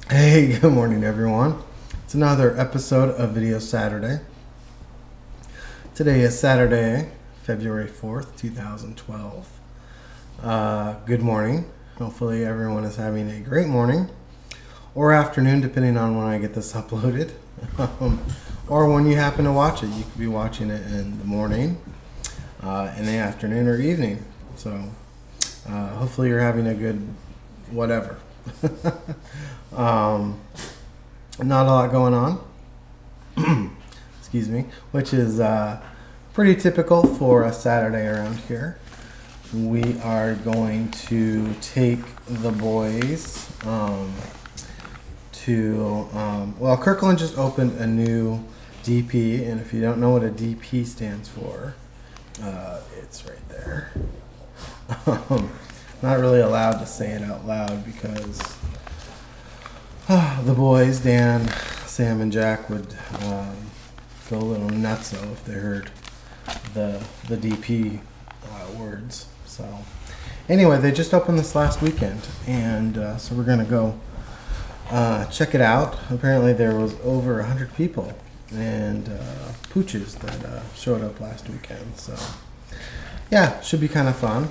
Hey, good morning, everyone. It's another episode of Video Saturday. Today is Saturday, February 4th, 2012. Good morning. Hopefully, everyone is having a great morning or afternoon, depending on when I get this uploaded, or when you happen to watch it. You could be watching it in the morning, in the afternoon, or evening. So, hopefully, you're having a good whatever. Not a lot going on, excuse me, which is pretty typical for a Saturday around here. We are going to take the boys well, Kirkland just opened a new DP, and if you don't know what a DP stands for, it's right there. Not really allowed to say it out loud because the boys, Dan, Sam, and Jack, would go a little nutso if they heard the DP words. So anyway, they just opened this last weekend, and so we're gonna go check it out. Apparently there was over 100 people and pooches that showed up last weekend. So yeah, should be kind of fun.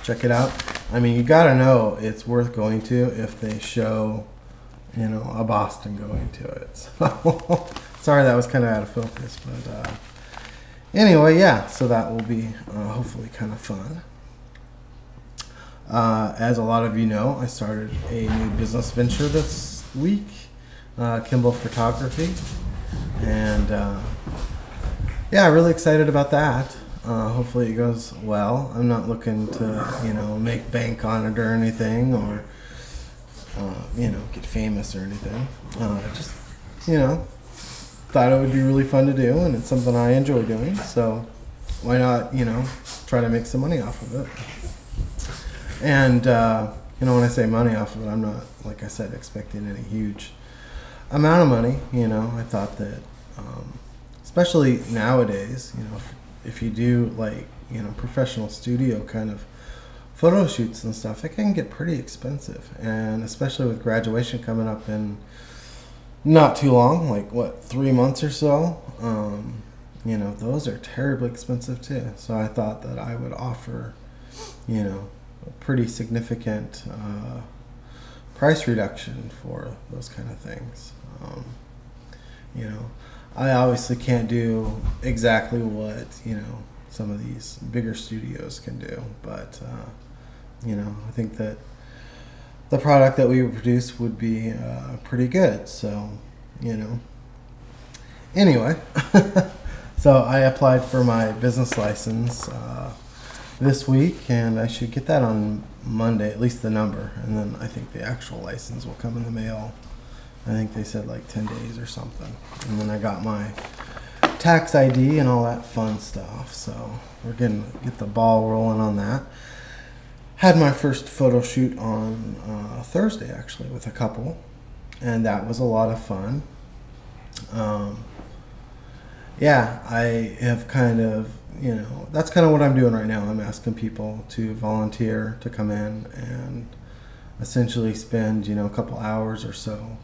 Check it out. I mean, you gotta know it's worth going to if they show, a Boston going to it. So, sorry that was kind of out of focus, but anyway, yeah. So that will be hopefully kind of fun. As a lot of you know, I started a new business venture this week, Kimball Photography, and yeah, really excited about that. Hopefully it goes well. I'm not looking to, make bank on it or anything, or, get famous or anything. Just, thought it would be really fun to do, and it's something I enjoy doing. So why not, try to make some money off of it? And, when I say money off of it, I'm not, like I said, expecting any huge amount of money. I thought that, especially nowadays, if you do professional studio kind of photo shoots and stuff, it can get pretty expensive, and especially with graduation coming up in not too long, 3 months or so, those are terribly expensive too. So I thought that I would offer, a pretty significant price reduction for those kind of things. I obviously can't do exactly what, some of these bigger studios can do, but, I think that the product that we would produce would be pretty good. So, anyway, so I applied for my business license this week, and I should get that on Monday, at least the number, and then I think the actual license will come in the mail. I think they said 10 days or something. And then I got my tax ID and all that fun stuff. So we're going to get the ball rolling on that. Had my first photo shoot on Thursday, actually, with a couple. And that was a lot of fun. Yeah, I have kind of, that's kind of what I'm doing right now. I'm asking people to volunteer to come in and essentially spend, a couple hours or so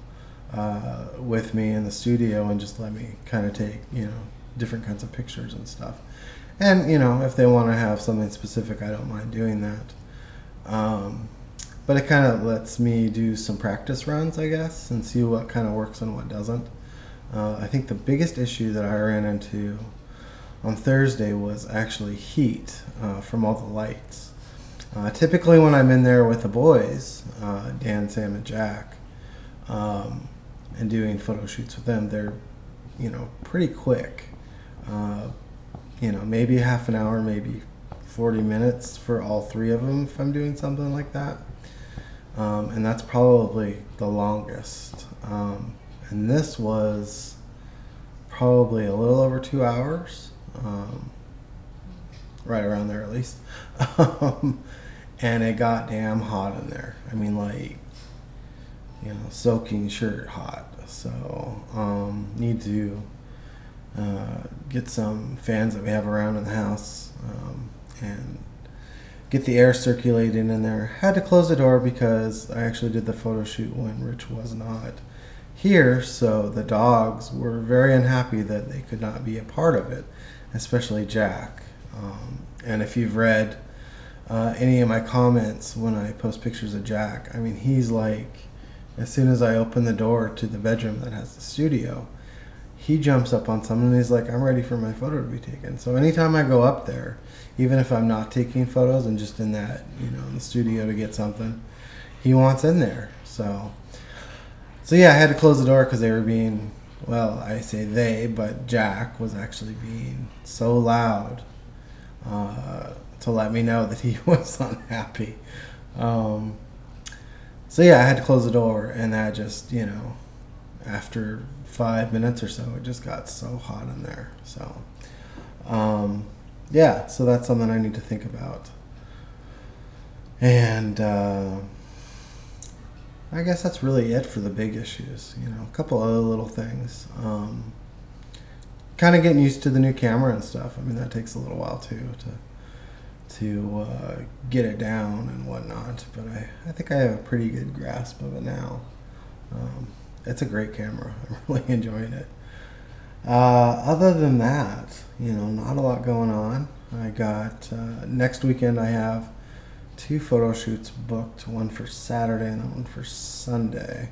with me in the studio and just let me kind of take, different kinds of pictures and stuff. And, if they want to have something specific, I don't mind doing that. But it kind of lets me do some practice runs, I guess, and see what kind of works and what doesn't. I think the biggest issue that I ran into on Thursday was actually heat from all the lights. Typically when I'm in there with the boys, Dan, Sam, and Jack, and doing photo shoots with them, they're, pretty quick. Maybe half an hour, maybe 40 minutes for all three of them if I'm doing something like that. And that's probably the longest. And this was probably a little over 2 hours, right around there at least. And it got damn hot in there. I mean, soaking shirt hot. So need to get some fans that we have around in the house and get the air circulating in there. Had to close the door because I actually did the photo shoot when Rich was not here, so the dogs were very unhappy that they could not be a part of it, especially Jack. And if you've read any of my comments when I post pictures of Jack, I mean, he's like, as soon as I open the door to the bedroom that has the studio, he jumps up on something and he's like, I'm ready for my photo to be taken. So anytime I go up there, even if I'm not taking photos and just in that, in the studio to get something, he wants in there. So yeah, I had to close the door because they were being, well, I say they, but Jack was actually being so loud to let me know that he was unhappy. So yeah, I had to close the door, and that just, after 5 minutes or so, it just got so hot in there. So yeah, so that's something I need to think about. And I guess that's really it for the big issues. A couple other little things. Kind of getting used to the new camera and stuff. I mean, that takes a little while too to get it down and whatnot. But I think I have a pretty good grasp of it now. It's a great camera. I'm really enjoying it. Other than that, not a lot going on. I got next weekend I have 2 photo shoots booked, one for Saturday and one for Sunday,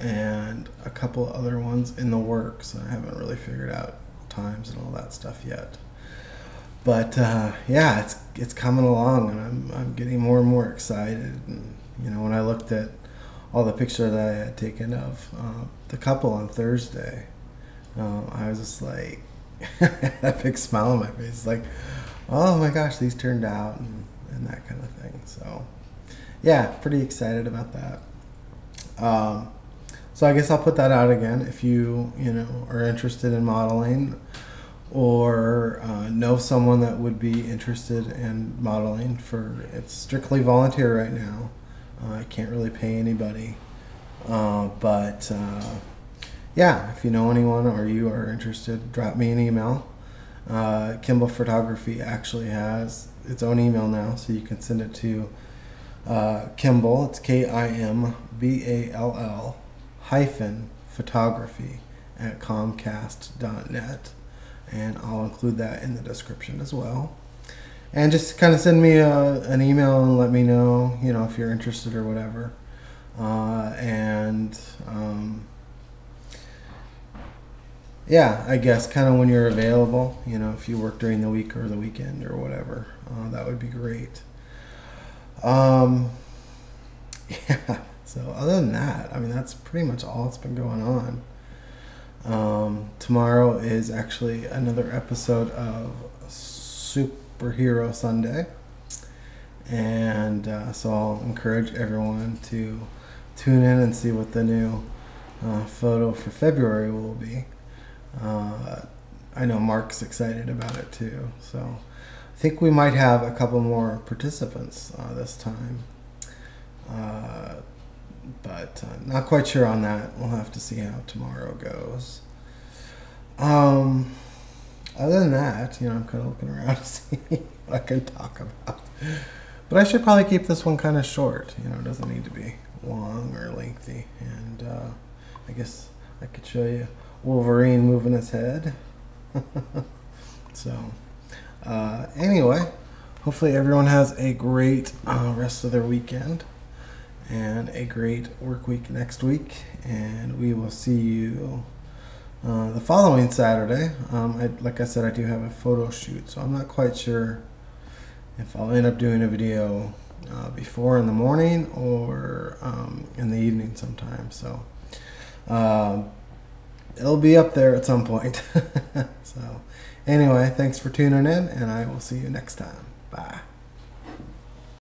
and a couple other ones in the works. I haven't really figured out times and all that stuff yet, but yeah, it's coming along, and I'm getting more and more excited. And when I looked at all the pictures that I had taken of the couple on Thursday, I was just like that big smile on my face, like, oh my gosh, these turned out, and that kind of thing. So yeah, pretty excited about that. So I guess I'll put that out again. If you are interested in modeling, or know someone that would be interested in modeling, it's strictly volunteer right now. I can't really pay anybody, but yeah, if you know anyone or you are interested, drop me an email. Kimball Photography actually has its own email now, so you can send it to Kimball. It's Kimball -photography at comcast.net, and I'll include that in the description as well. And just kind of send me an email and let me know, if you're interested or whatever. Yeah, I guess kind of when you're available, if you work during the week or the weekend or whatever, that would be great. Yeah, so other than that, I mean, that's pretty much all that's been going on. Tomorrow is actually another episode of Superhero Sunday, and so I'll encourage everyone to tune in and see what the new photo for February will be. I know Mark's excited about it too, so I think we might have a couple more participants this time, but not quite sure on that. We'll have to see how tomorrow goes. Other than that, I'm kind of looking around to see what I can talk about, but I should probably keep this one kind of short. It doesn't need to be long or lengthy, and I guess I could show you Wolverine moving his head. So anyway, hopefully everyone has a great rest of their weekend and a great work week next week, and we will see you the following Saturday. Like I said, I do have a photo shoot, so I'm not quite sure if I'll end up doing a video before in the morning or in the evening sometime. So it'll be up there at some point. So anyway, thanks for tuning in, and I will see you next time. Bye.